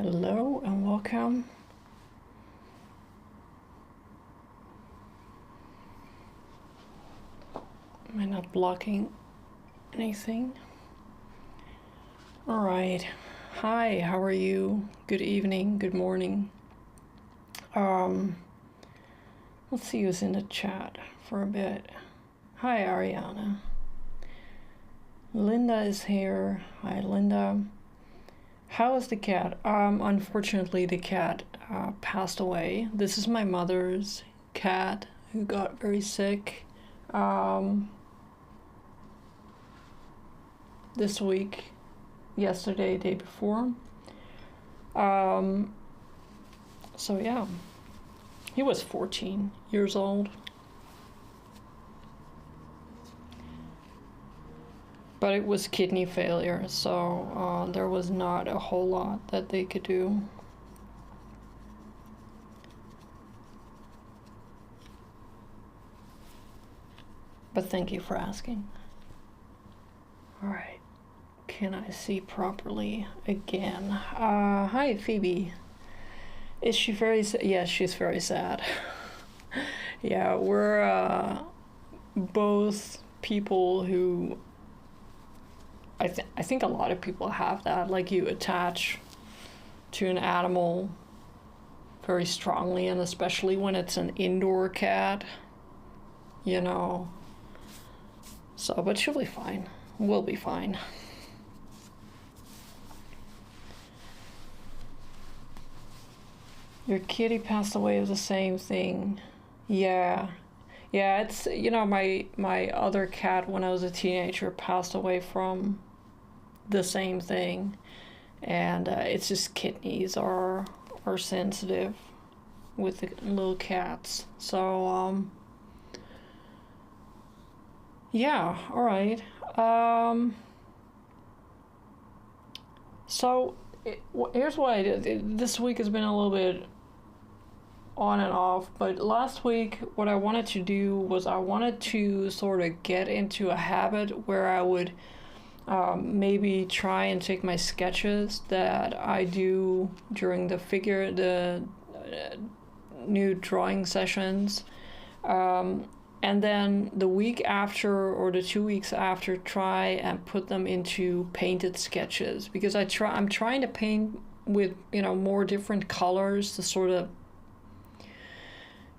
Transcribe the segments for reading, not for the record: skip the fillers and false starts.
Hello and welcome. Am I not blocking anything? All right. Hi, how are you? Good evening, good morning. Let's see who's in the chat for a bit. Hi, Ariana. Linda is here. Hi, Linda. How is the cat? Unfortunately, the cat passed away. This is my mother's cat who got very sick this week, yesterday, day before. So yeah, he was 14 years old. But it was kidney failure, so there was not a whole lot that they could do. But thank you for asking. All right, can I see properly again? Hi, Phoebe. Is she very sad? Yes, she's very sad. Yeah, we're both people who I think a lot of people have that, like you attach to an animal very strongly, and especially when it's an indoor cat, you know. So, but she'll be fine. We'll be fine. Your kitty passed away of the same thing. Yeah. Yeah, it's, you know, my other cat when I was a teenager passed away from the same thing, and it's just kidneys are sensitive with the little cats. So yeah, all right. So here's what I did. This week has been a little bit on and off, but last week what I wanted to do was I wanted to sort of get into a habit where I would maybe try and take my sketches that I do during the new drawing sessions, and then the week after or the 2 weeks after try and put them into painted sketches, because I'm trying to paint with, you know, more different colors to sort of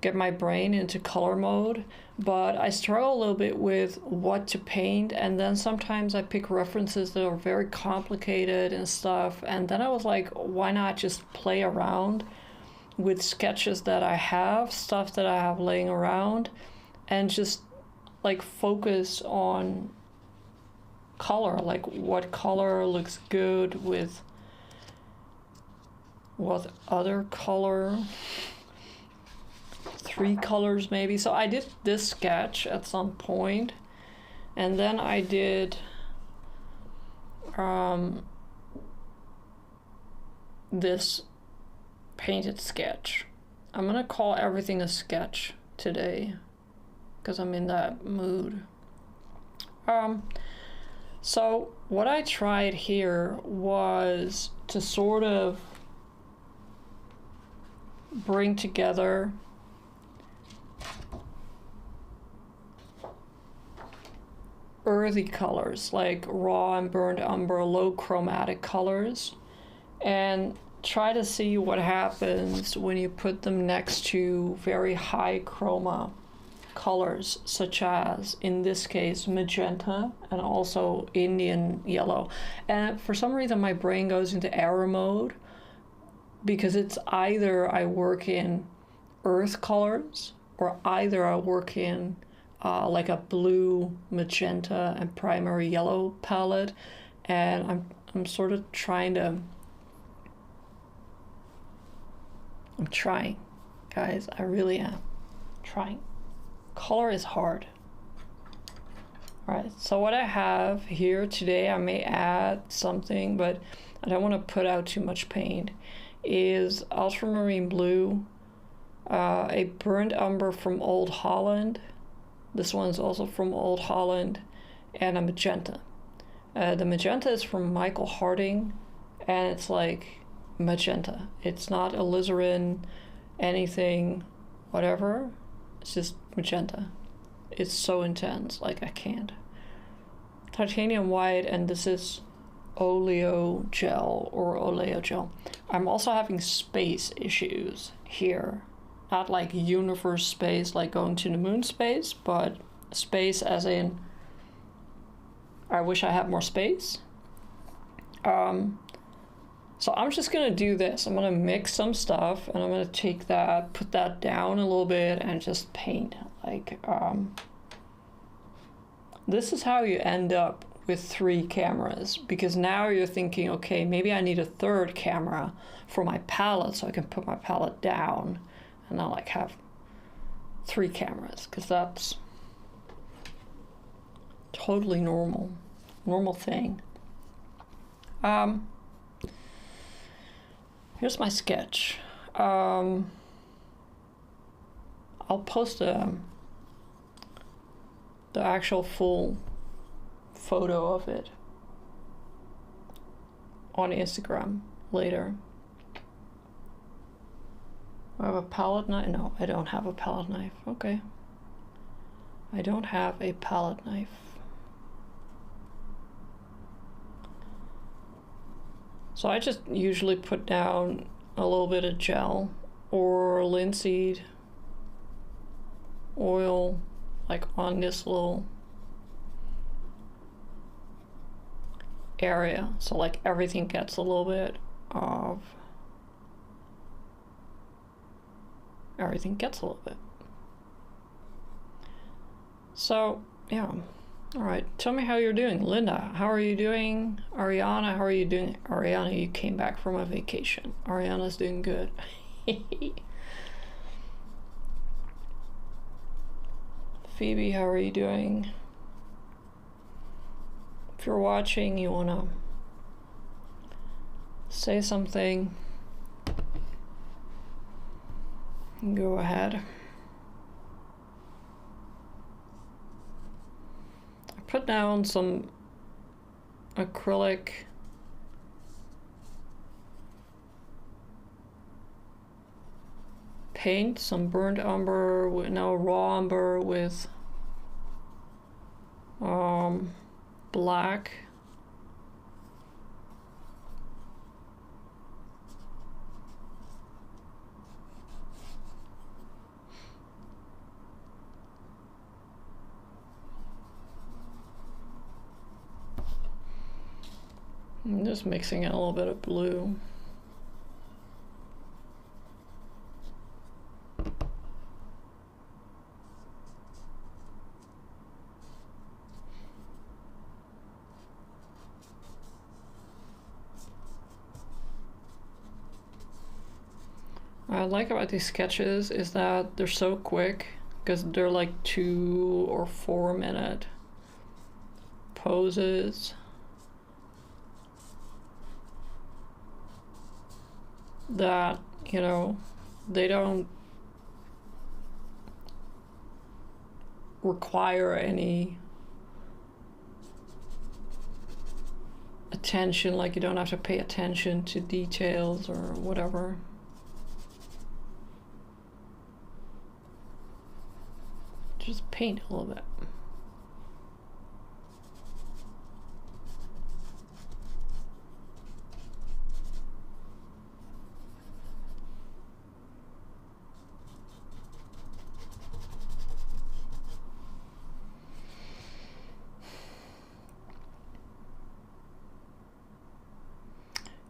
get my brain into color mode. But I struggle a little bit with what to paint, and then sometimes I pick references that are very complicated and stuff, and then I was like, why not just play around with sketches that I have, stuff that I have laying around, and just like focus on color, like what color looks good with what other color, 3 colors maybe. So I did this sketch at some point, and then I did this painted sketch. I'm gonna call everything a sketch today because I'm in that mood. So what I tried here was to sort of bring together earthy colors, like raw and burnt umber, low chromatic colors, and try to see what happens when you put them next to very high chroma colors, such as, in this case, magenta and also Indian yellow. And for some reason my brain goes into error mode, because it's either I work in earth colors or either I work in like a blue, magenta, and primary yellow palette, and I'm sort of trying, guys, I really am trying. Color is hard. All right, so what I have here today, I may add something, but I don't want to put out too much paint, is ultramarine blue, a burnt umber from Old Holland. This one's also from Old Holland, and a magenta. The magenta is from Michael Harding, and it's like magenta. It's not alizarin, anything, whatever. It's just magenta. It's so intense, like I can't. Titanium white, and this is Oleogel or Oleogel. I'm also having space issues here. Not like universe space, like going to the moon space, but space as in I wish I had more space. So I'm just gonna do this. I'm gonna mix some stuff and I'm gonna take that, put that down a little bit and just paint. Like, this is how you end up with 3 cameras, because now you're thinking, okay, maybe I need a 3rd camera for my palette so I can put my palette down and not like have 3 cameras, because that's totally normal thing. Here's my sketch. I'll post the actual full photo of it on Instagram later. I have a palette knife. No, I don't have a palette knife. Okay. I don't have a palette knife. So I just usually put down a little bit of gel or linseed oil, like on this little area, so like everything gets a little bit of everything gets a little bit. So yeah, all right, tell me how you're doing. Linda, how are you doing? Ariana, how are you doing? Ariana, you came back from a vacation. Ariana's doing good. Phoebe, how are you doing? If you're watching, you wanna say something, go ahead. I put down some acrylic paint, some burnt umber, no, raw umber with black. I'm just mixing in a little bit of blue. What I like about these sketches is that they're so quick, because they're like 2 or 4 minute poses. That, you know, they don't require any attention, like you don't have to pay attention to details or whatever. Just paint a little bit.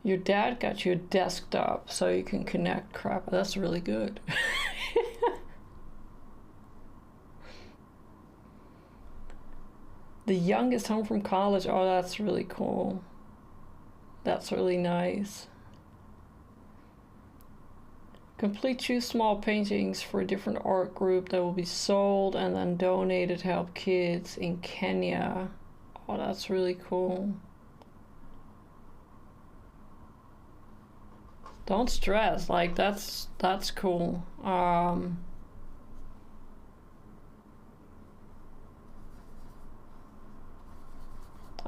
Your dad got you a desktop so you can connect crap. That's really good. The youngest home from college. Oh, that's really cool. That's really nice. Complete 2 small paintings for a different art group that will be sold and then donated to help kids in Kenya. Oh, that's really cool. Don't stress, like that's cool.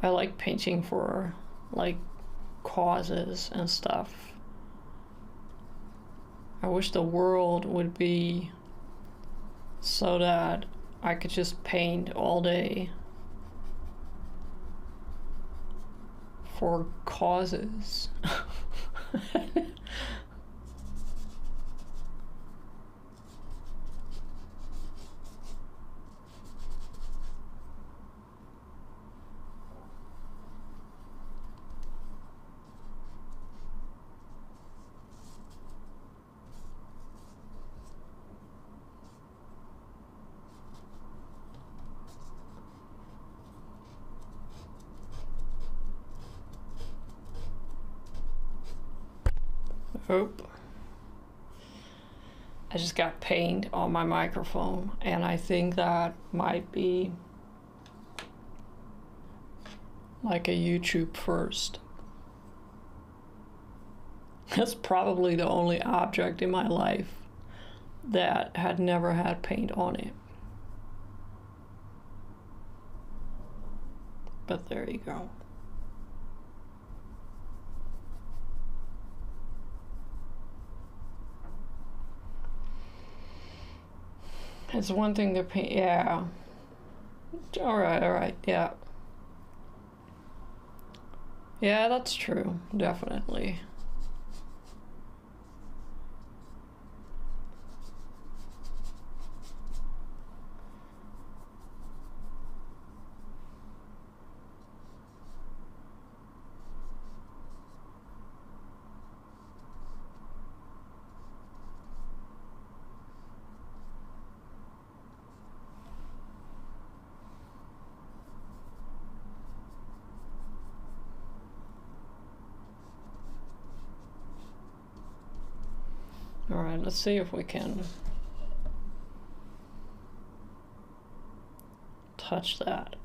I like painting for like causes and stuff. I wish the world would be so that I could just paint all day for causes. Oop. I just got paint on my microphone, and I think that might be like a YouTube first. That's probably the only object in my life that had never had paint on it. But there you go. It's one thing to paint, yeah. All right, yeah. Yeah, that's true, definitely. All right, let's see if we can touch that.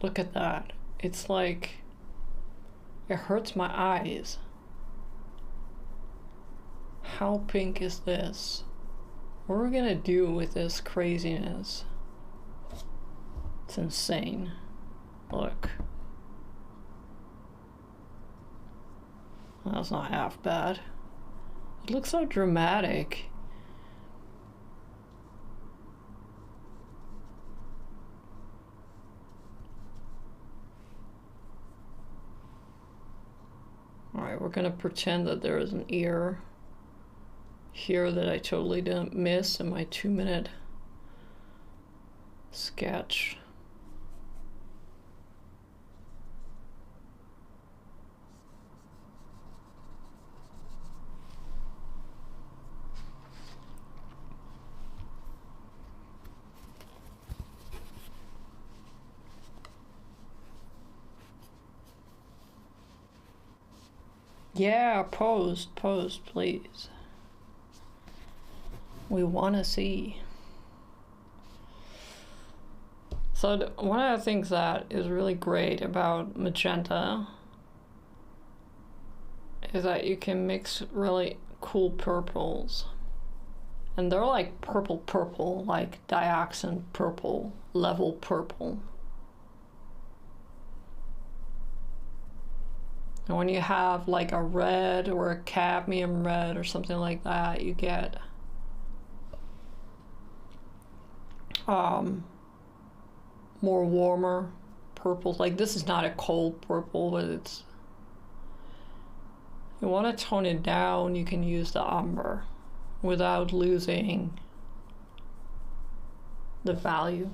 Look at that. It's like, it hurts my eyes. How pink is this? What are we gonna do with this craziness? It's insane. Look. Well, that's not half bad. It looks so dramatic. Alright, we're gonna pretend that there is an ear here that I totally didn't miss in my 2-minute sketch. Yeah, post, please. We want to see. So one of the things that is really great about magenta is that you can mix really cool purples. And they're like purple, like dioxin purple, level purple. And when you have like a red or a cadmium red or something like that, you get more warmer purples. Like this is not a cold purple, but it's, you want to tone it down, you can use the umber without losing the value.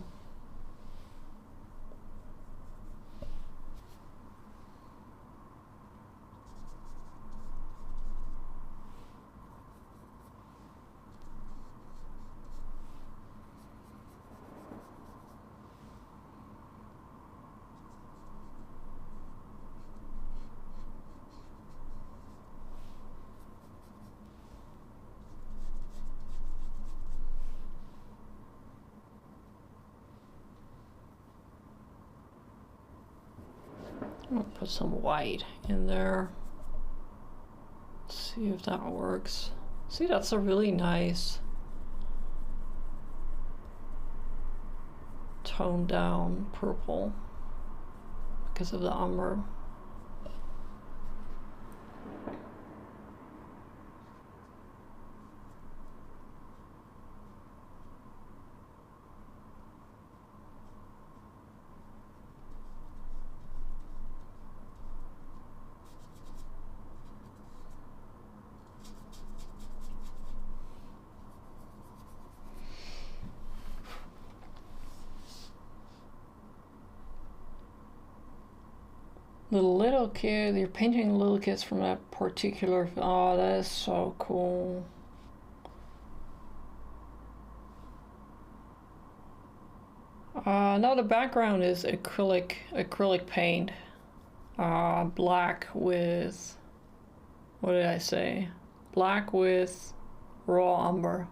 I'll put some white in there. See if that works. See, that's a really nice toned down purple because of the umber. The little kid, you're painting little kids from that particular. Oh, that is so cool. No, the background is acrylic paint. Black with, what did I say? Black with raw umber.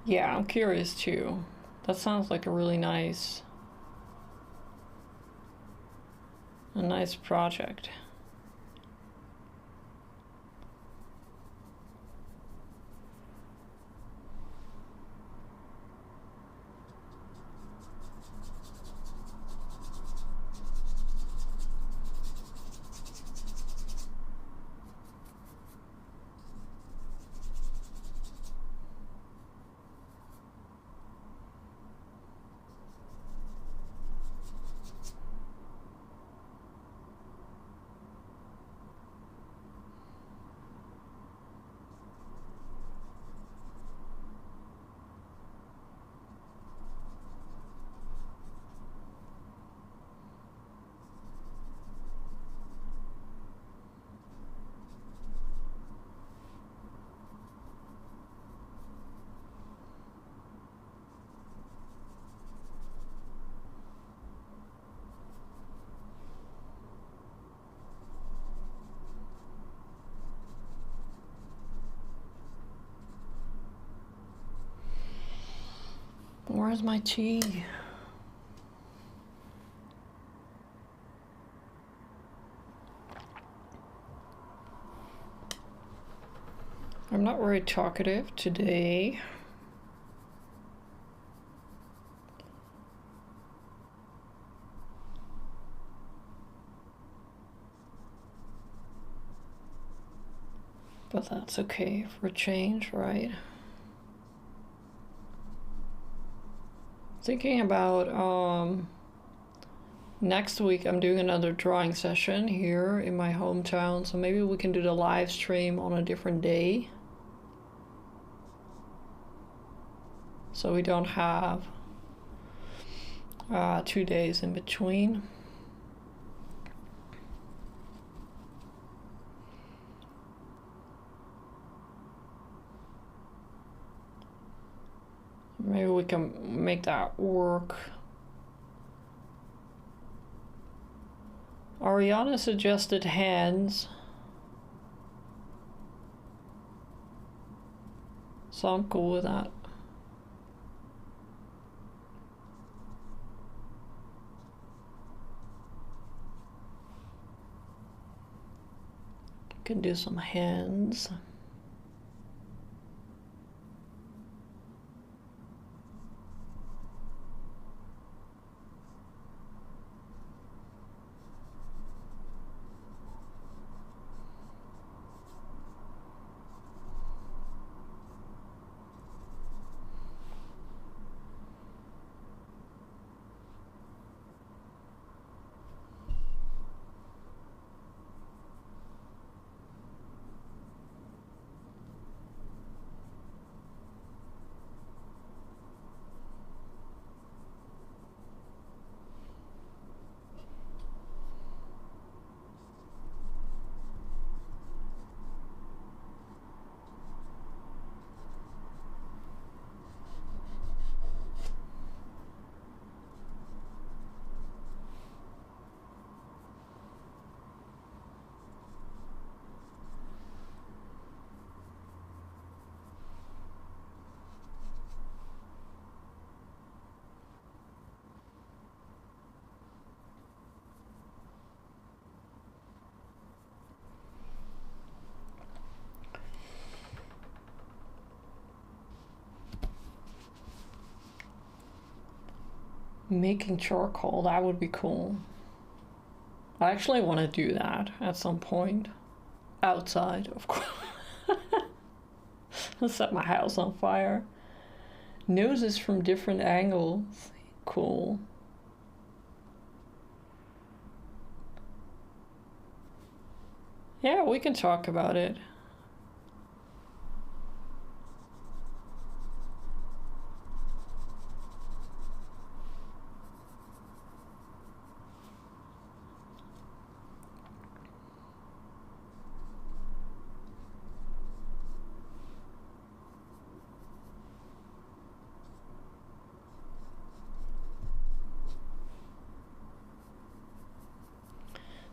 Yeah, I'm curious too. That sounds like a nice project. Where's my tea? I'm not very talkative today. But that's okay for a change, right? Thinking about next week I'm doing another drawing session here in my hometown, so maybe we can do the live stream on a different day. So we don't have 2 days in between. Maybe we can make that work. Ariana suggested hands. So I'm cool with that. Can do some hands. Making charcoal, that would be cool. I actually want to do that at some point. Outside, of course. I'll set my house on fire. Noses from different angles. Cool. Yeah, we can talk about it.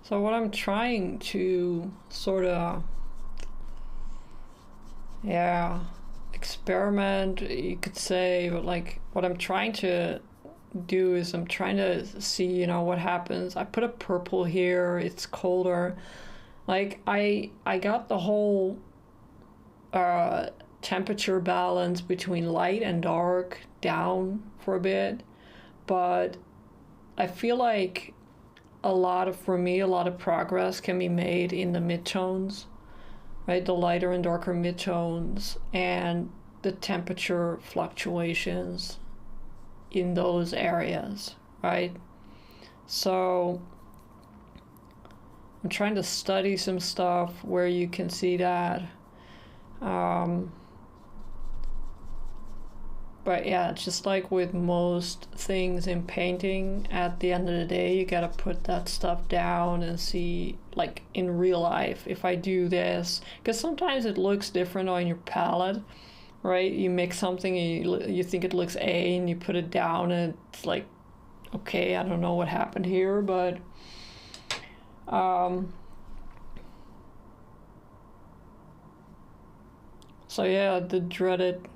So what I'm trying to sort of, yeah, experiment, you could say, but like what I'm trying to do is I'm trying to see, you know, what happens. I put a purple here, it's colder. Like I got the whole temperature balance between light and dark down for a bit, but I feel like for me, a lot of progress can be made in the midtones, right? The lighter and darker midtones and the temperature fluctuations in those areas, right? So I'm trying to study some stuff where you can see that. But yeah, just like with most things in painting, at the end of the day, you gotta put that stuff down and see, like in real life, if I do this, because sometimes it looks different on your palette, right? You make something and you think it looks A and you put it down and it's like, okay, I don't know what happened here, but so yeah, the dreaded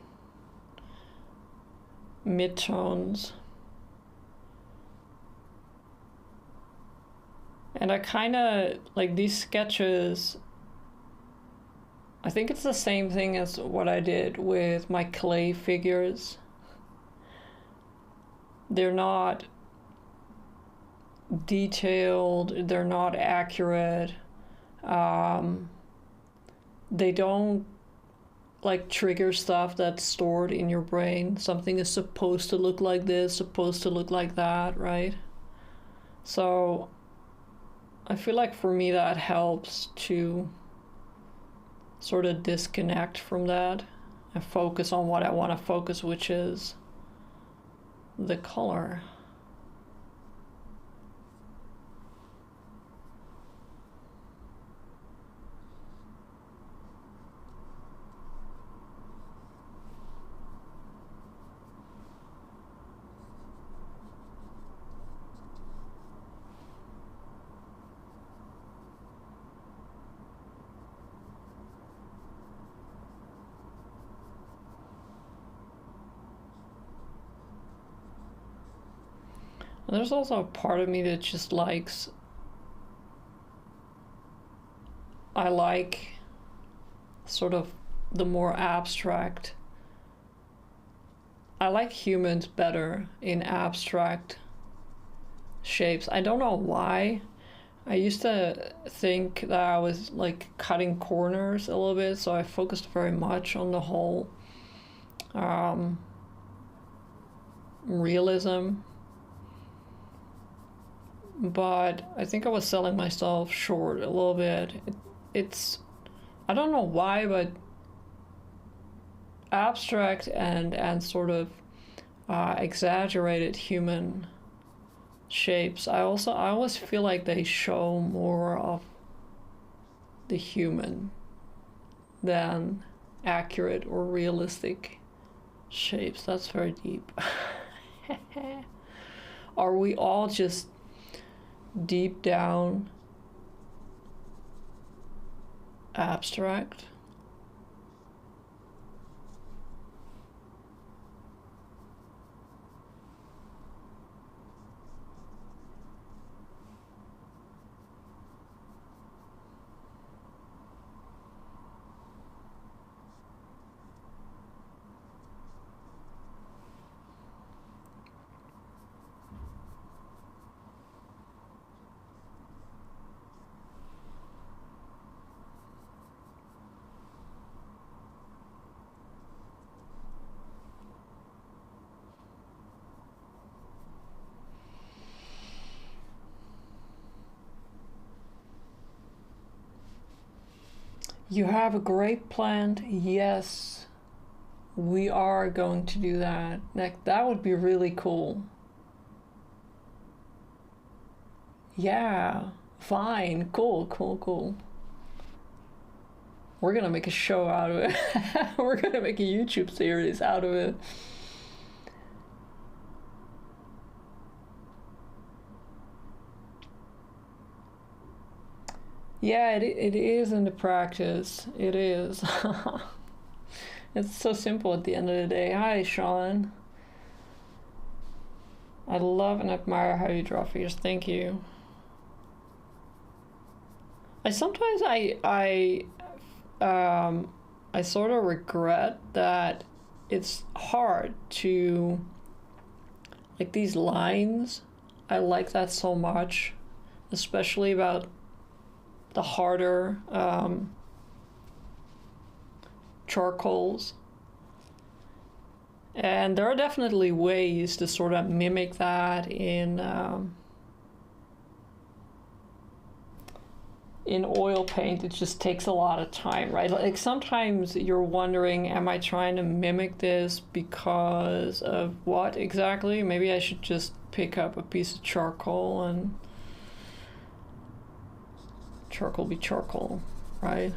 midtones. And I kind of like these sketches. I think it's the same thing as what I did with my clay figures. They're not detailed, they're not accurate. They don't like trigger stuff that's stored in your brain. Something is supposed to look like this, supposed to look like that, right? So I feel like for me that helps to sort of disconnect from that and focus on what I want to focus, which is the color. There's also a part of me that just likes I like sort of the more abstract. I like humans better in abstract shapes. I don't know why. I used to think that I was like cutting corners a little bit, so I focused very much on the whole realism. But I think I was selling myself short a little bit. It's, I don't know why, but abstract and sort of exaggerated human shapes, I always feel like they show more of the human than accurate or realistic shapes. That's very deep. Are we all just deep down abstract? You have a grape plant? Yes, we are going to do that. That would be really cool. Yeah, fine, cool, cool, cool. We're gonna make a show out of it. We're gonna make a YouTube series out of it. Yeah, it is in the practice. It is. It's so simple at the end of the day. Hi, Sean. I love and admire how you draw figures. Thank you. I sometimes I sort of regret that it's hard to, like, these lines. I like that so much, especially about the harder charcoals. And there are definitely ways to sort of mimic that in oil paint. It just takes a lot of time, right? Like sometimes you're wondering, am I trying to mimic this because of what exactly? Maybe I should just pick up a piece of charcoal and charcoal be charcoal, right?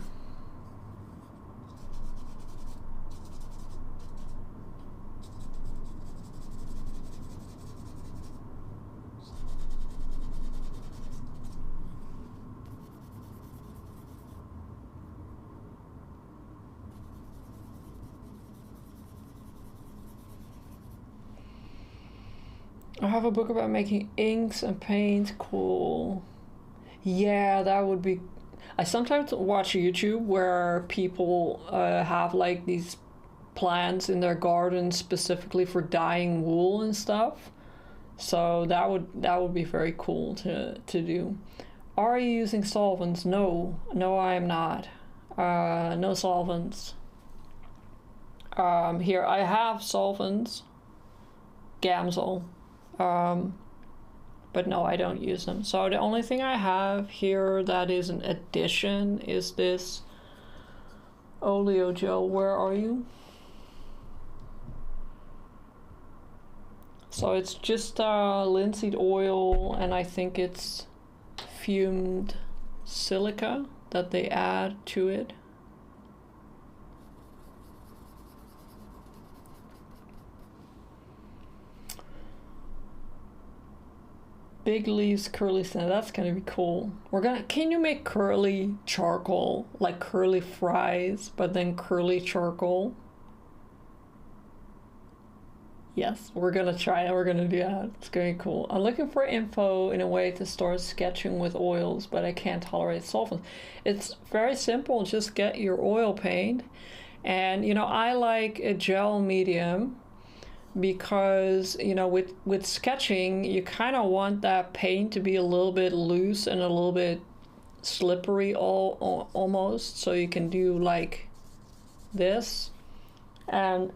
I have a book about making inks and paint. Cool. Yeah, that would be. I sometimes watch YouTube where people have like these plants in their garden specifically for dyeing wool and stuff. So that would be very cool to do. Are you using solvents? No, no, I am not. No solvents. Here I have solvents, Gamsol. But no, I don't use them. So the only thing I have here that is an addition is this Oleogel. Where are you? So it's just linseed oil, and I think it's fumed silica that they add to it. Big leaves, curly sand. That's gonna be cool. Can you make curly charcoal? Like curly fries, but then curly charcoal? Yes, we're gonna try it. We're gonna do that. It's gonna be cool. I'm looking for info in a way to start sketching with oils, but I can't tolerate solvents. It's very simple. Just get your oil paint. And, you know, I like a gel medium because, you know, with sketching, you kind of want that paint to be a little bit loose and a little bit slippery almost. So you can do like this. And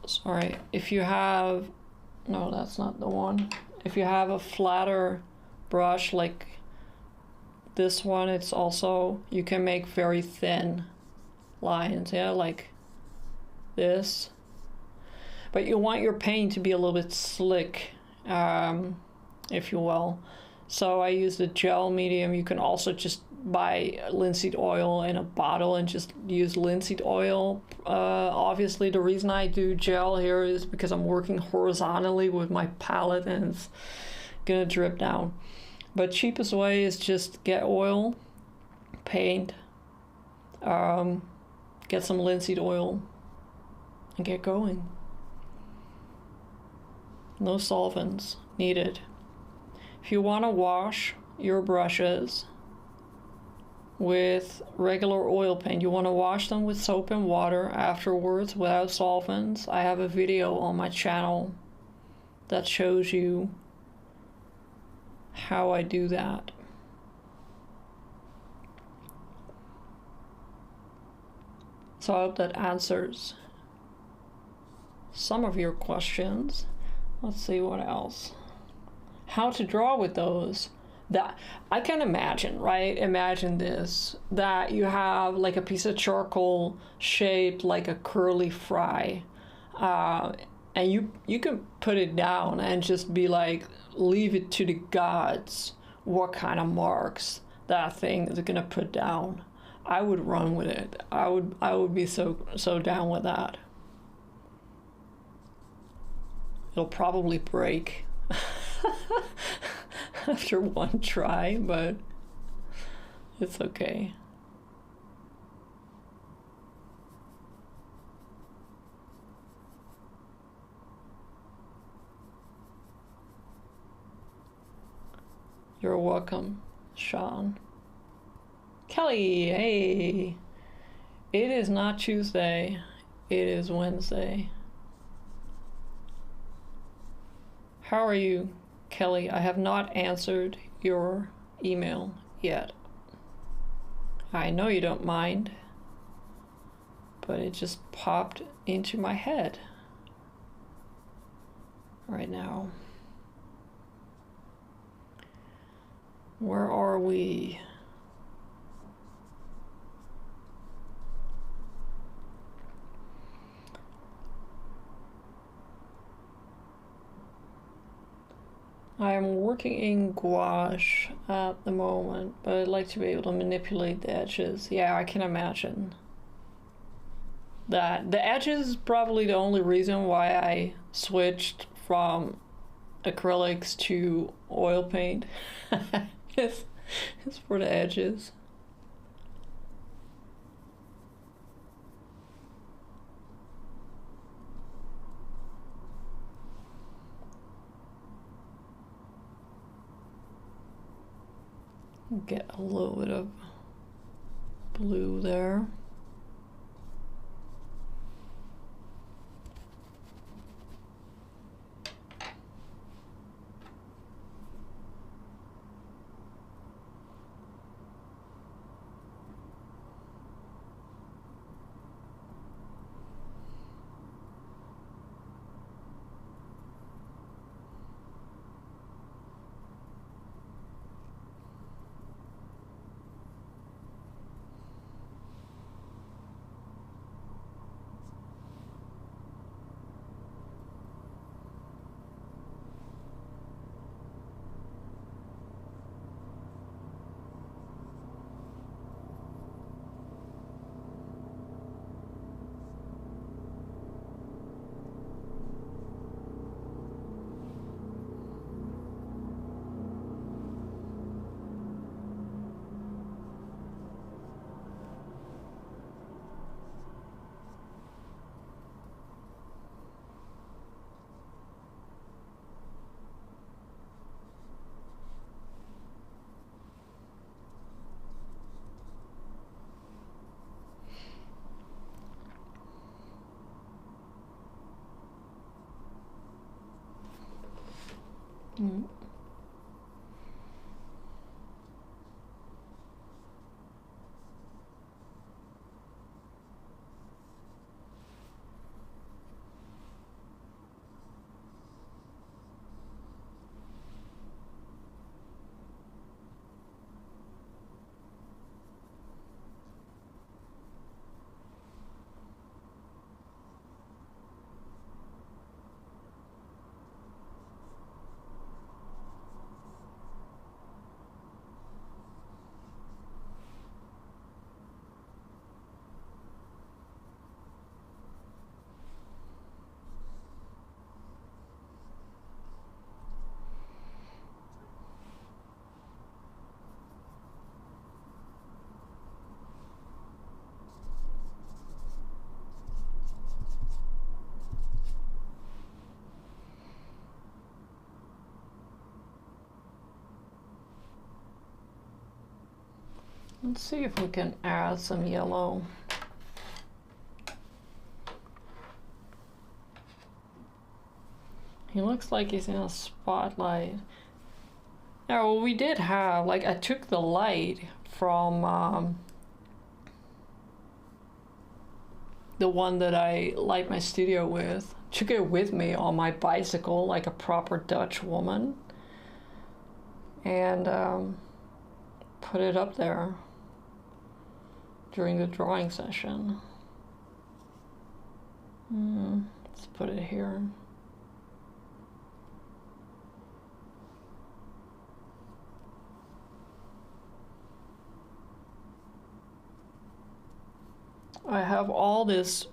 sorry, if you have, no, that's not the one. If you have a flatter brush like this one, it's also, you can make very thin lines, yeah, like this. But you want your paint to be a little bit slick, if you will. So I use the gel medium. You can also just buy linseed oil in a bottle and just use linseed oil. Obviously, the reason I do gel here is because I'm working horizontally with my palette and it's gonna drip down. But cheapest way is just get oil, paint, get some linseed oil, and get going. No solvents needed. If you want to wash your brushes with regular oil paint, you want to wash them with soap and water afterwards without solvents. I have a video on my channel that shows you how I do that. So I hope that answers some of your questions. Let's see what else. How to draw with those. That I can imagine, right? Imagine this, that you have like a piece of charcoal shaped like a curly fry, and you can put it down and just be like, leave it to the gods what kind of marks that thing is gonna put down. I would run with it. I would be so down with that. It'll probably break after one try, but it's okay. You're welcome, Sean. Kelly, hey. It is not Tuesday. It is Wednesday. How are you, Kelly? I have not answered your email yet. I know you don't mind, but it just popped into my head right now. Where are we? I am working in gouache at the moment, but I'd like to be able to manipulate the edges. Yeah, I can imagine that. The edges is probably the only reason why I switched from acrylics to oil paint. it's for the edges. Get a little bit of blue there. Let's see if we can add some yellow. He looks like he's in a spotlight. Yeah, well, we did have, like, I took the light from the one that I light my studio with. Took it with me on my bicycle like a proper Dutch woman. And put it up there during the drawing session. Let's put it here. I have all this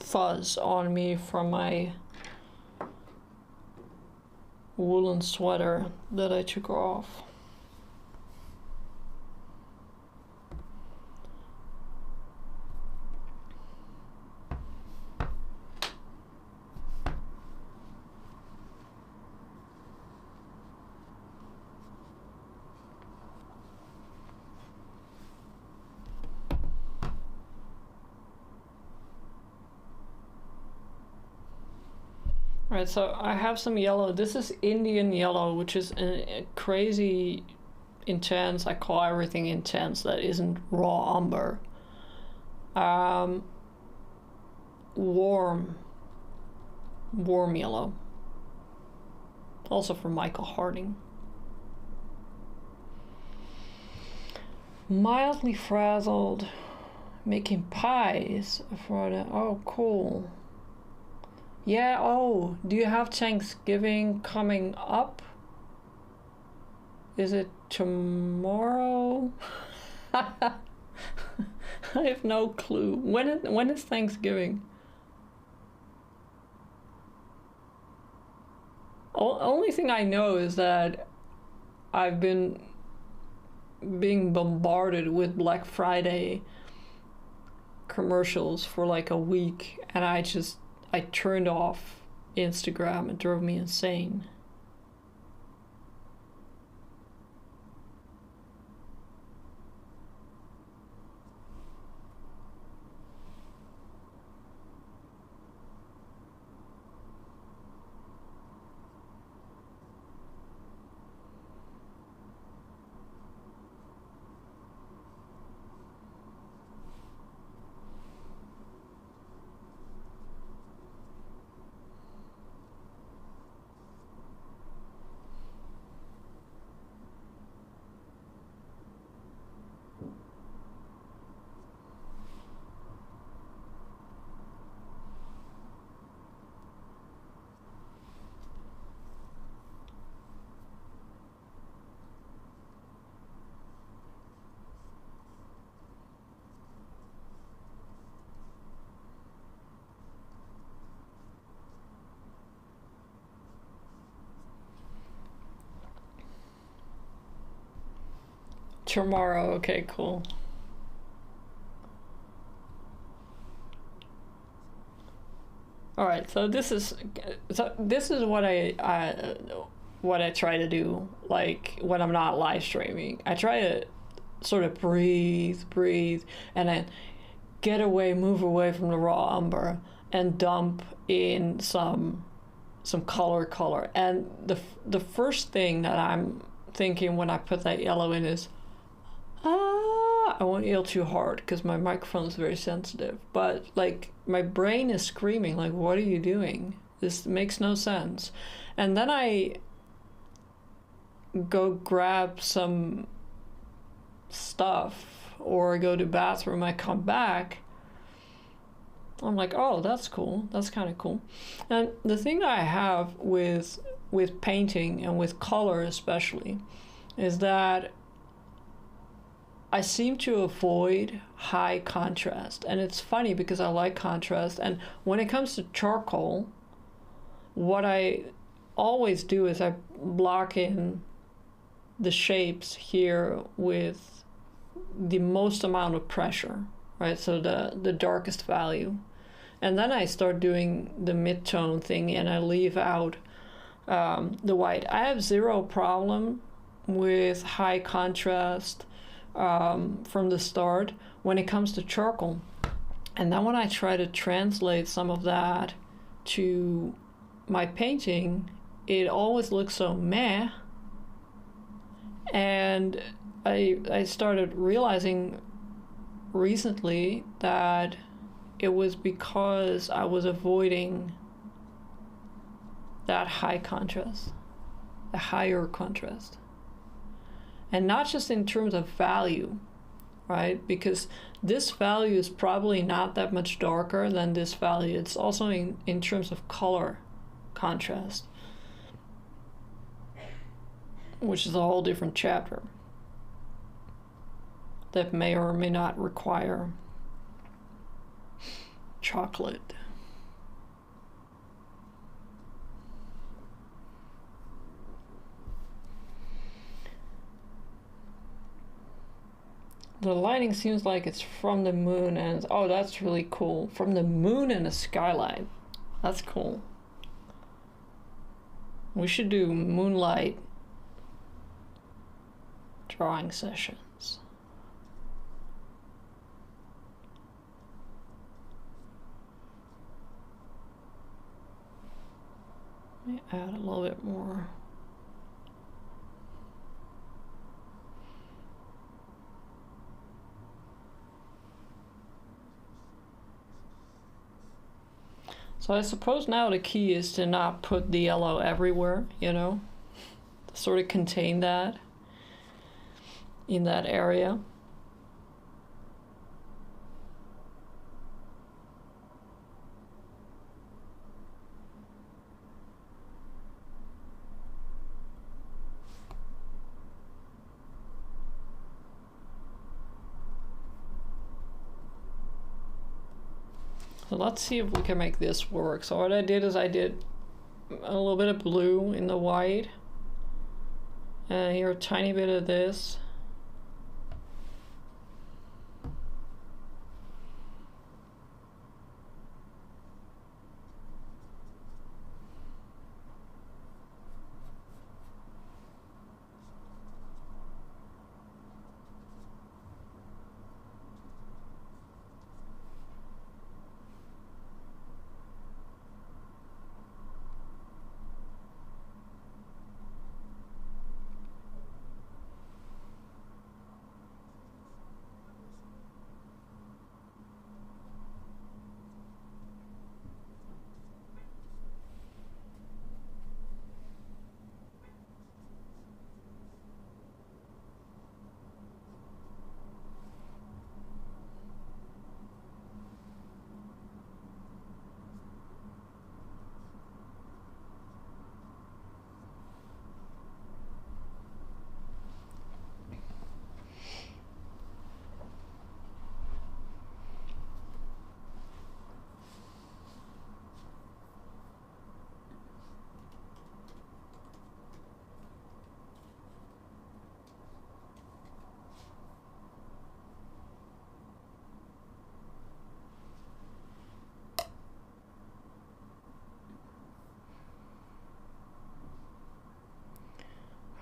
fuzz on me from my woolen sweater that I took off. Alright, so I have some yellow. This is Indian yellow, which is a crazy intense. I call everything intense that isn't raw umber. Warm yellow. Also from Michael Harding. Mildly frazzled. Making pies for the... Oh, cool. Yeah, oh, do you have Thanksgiving coming up? Is it tomorrow? I have no clue. When is Thanksgiving? Only thing I know is that I've been being bombarded with Black Friday commercials for like a week, and I turned off Instagram. It drove me insane. Tomorrow, okay, cool. All right, so this is what I try to do, like when I'm not live streaming. I try to sort of breathe, and then move away from the raw umber, and dump in some color. And the first thing that I'm thinking when I put that yellow in is, I won't yell too hard because my microphone is very sensitive, but like my brain is screaming like, what are you doing? This makes no sense. And then I go grab some stuff or go to the bathroom. I come back, I'm like, oh, that's cool, that's kind of cool. And the thing that I have with painting and with color especially is that I seem to avoid high contrast. And it's funny because I like contrast. And when it comes to charcoal, what I always do is I block in the shapes here with the most amount of pressure, right? So the darkest value. And then I start doing the mid-tone thing and I leave out the white. I have zero problem with high contrast from the start when it comes to charcoal. And then when I try to translate some of that to my painting, it always looks so meh. And I started realizing recently that it was because I was avoiding that high contrast, the higher contrast. And not just in terms of value, right? Because this value is probably not that much darker than this value. It's also in terms of color contrast, which is a whole different chapter that may or may not require chocolate. The lighting seems like it's from the moon, and oh, that's really cool. From the moon and a skyline. That's cool. We should do moonlight drawing sessions. Let me add a little bit more. So I suppose now the key is to not put the yellow everywhere, you know, to sort of contain that in that area. So let's see if we can make this work. So what I did is I did a little bit of blue in the white. And here a tiny bit of this.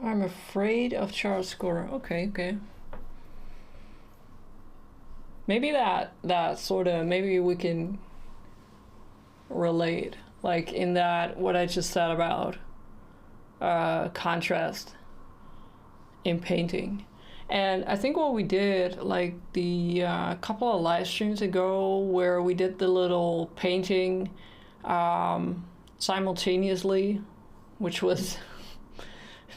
I'm afraid of chiaroscuro. Okay. Maybe that sort of, maybe we can relate, like in that what I just said about contrast in painting. And I think what we did, like the couple of live streams ago, where we did the little painting simultaneously, which was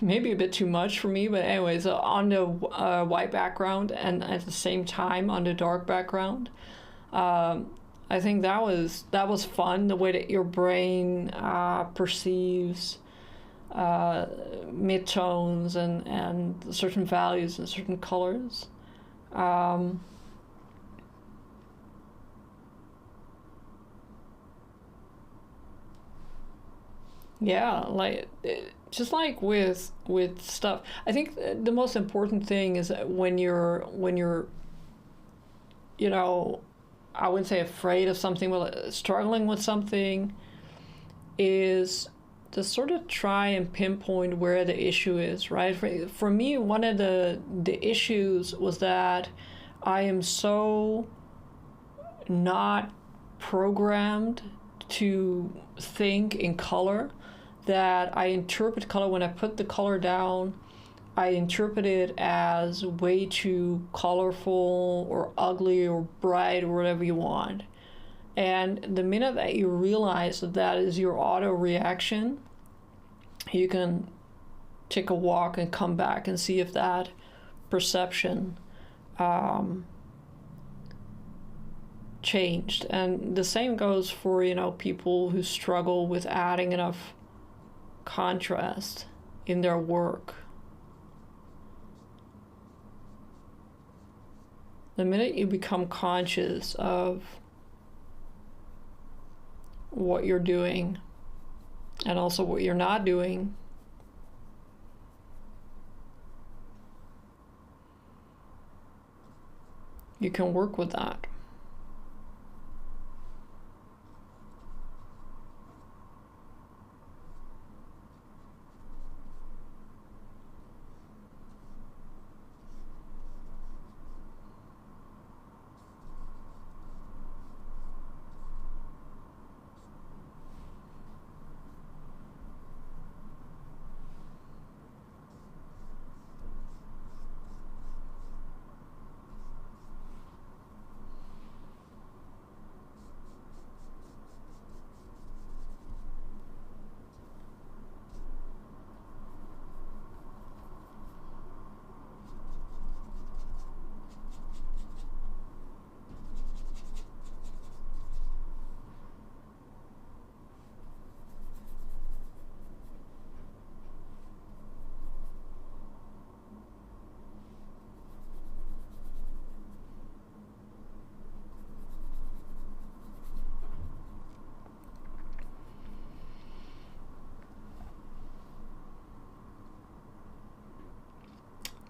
maybe a bit too much for me, but anyways, on the white background and at the same time on the dark background. I think that was fun, the way that your brain perceives midtones and certain values and certain colors. Yeah, like just like with stuff, I think the most important thing is that when you're you know, I wouldn't say afraid of something, but struggling with something, is to sort of try and pinpoint where the issue is, right? For me, one of the issues was that I am so not programmed to think in color that I interpret color. When I put the color down, I interpret it as way too colorful or ugly or bright or whatever you want. And the minute that you realize that that is your auto reaction, you can take a walk and come back and see if that perception changed. And the same goes for, people who struggle with adding enough contrast in their work. The minute you become conscious of what you're doing and also what you're not doing, you can work with that.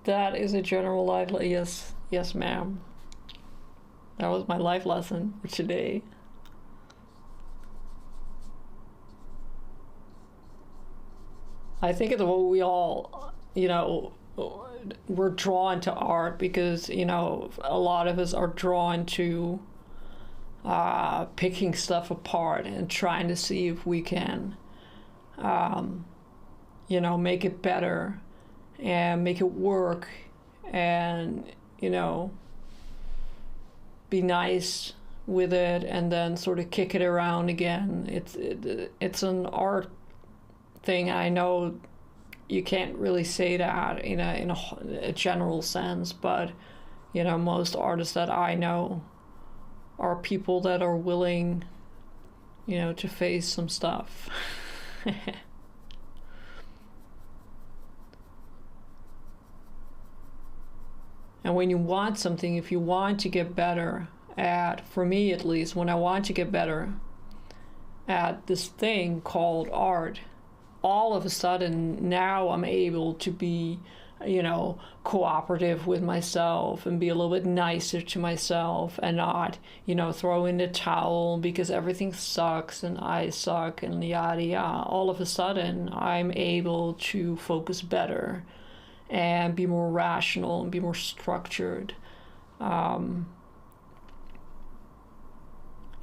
That is a general life yes ma'am. That was my life lesson for today. I think it's what we all, we're drawn to art because, a lot of us are drawn to picking stuff apart and trying to see if we can, make it better and make it work and, be nice with it and then sort of kick it around again. It's an art thing. I know you can't really say that in a general sense, but, most artists that I know are people that are willing, to face some stuff. And when you want something, if you want to get better at, for me at least, when I want to get better at this thing called art, all of a sudden now I'm able to be, cooperative with myself and be a little bit nicer to myself and not, throw in the towel because everything sucks and I suck and yada yada. All of a sudden I'm able to focus better and be more rational and be more structured. And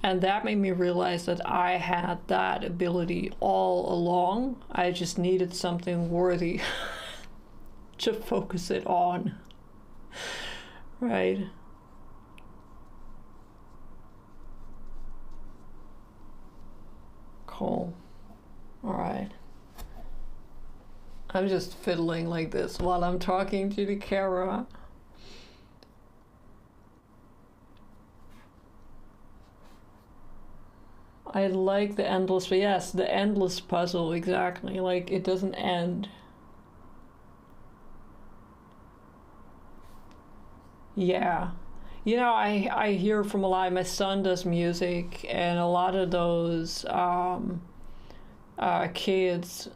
that made me realize that I had that ability all along. I just needed something worthy to focus it on, right? Cool. All right. I'm just fiddling like this while I'm talking to the camera. I like the endless, but yes, the endless puzzle, exactly. Like, it doesn't end. Yeah. I hear from a lot, my son does music, and a lot of those kids,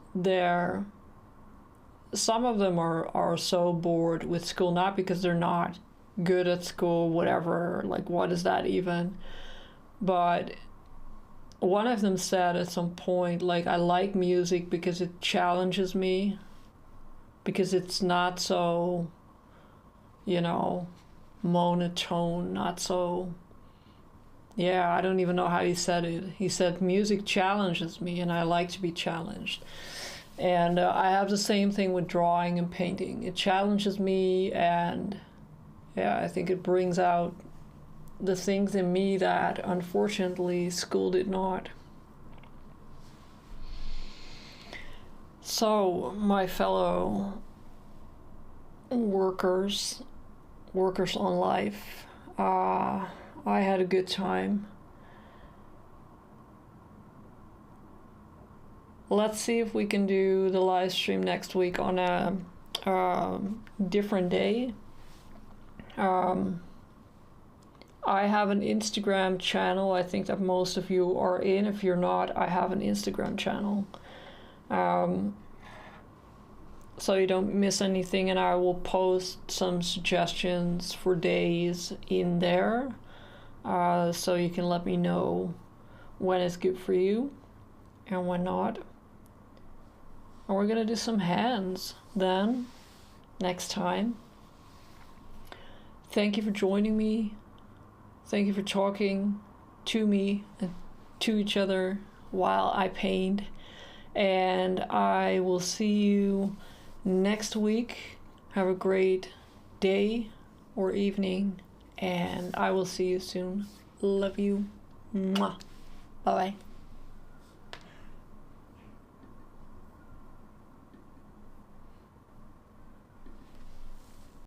some of them are so bored with school, not because they're not good at school, whatever, like what is that even, but one of them said at some point, like, I like music because it challenges me, because it's not so, you know, monotone, not so, yeah, I don't even know how he said it. He said, music challenges me and I like to be challenged. And I have the same thing with drawing and painting. It challenges me, and yeah, I think it brings out the things in me that unfortunately school did not. So, my fellow workers on life, I had a good time. Let's see if we can do the live stream next week on a different day. I have an Instagram channel. I think that most of you are in. If you're not, I have an Instagram channel. So you don't miss anything, and I will post some suggestions for days in there. So you can let me know when it's good for you and when not. And we're gonna do some hands then next time. Thank you for joining me. Thank you for talking to me and to each other while I paint. And I will see you next week. Have a great day or evening, and I will see you soon. Love you. Mwah. Bye bye.